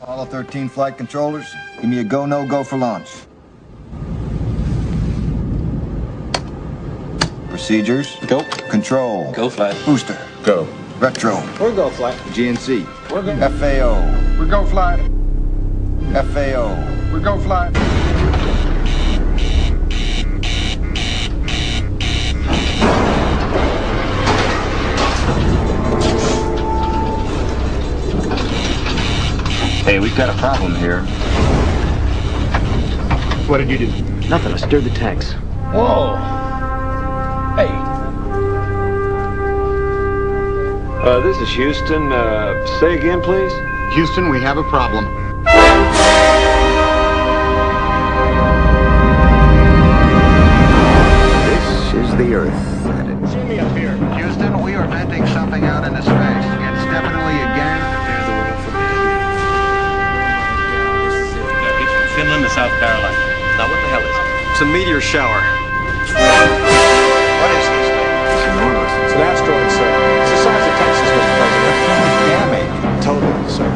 Apollo 13 flight controllers, give me a go, no-go for launch. Procedures. Go. Control. Go flight. Booster. Go. Retro. We're go flight. GNC. We're go. FAO. We're go flight. FAO. We're go flight. Hey, we've got a problem here. What did you do? Nothing. I stirred the tanks. Whoa. Hey. This is Houston. Say again, please. Houston, we have a problem. This is the Earth. See me up here. Houston, we are venting something out into space. It's definitely again. It's from Finland to South Carolina. Now, what the hell is it? It's a meteor shower. What is this thing? It's enormous. It's an asteroid, sir. It's the size of Texas, Mr. President. Damage. Totally, sir.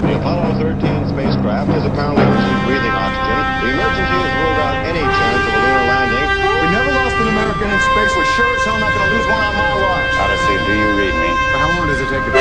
The Apollo 13 spacecraft has apparently resumed breathing oxygen. The emergency has ruled out any chance of a lunar landing. We never lost an American in space. We're sure as hell not going to lose one on my watch. Odyssey, do you read me? How long does it take to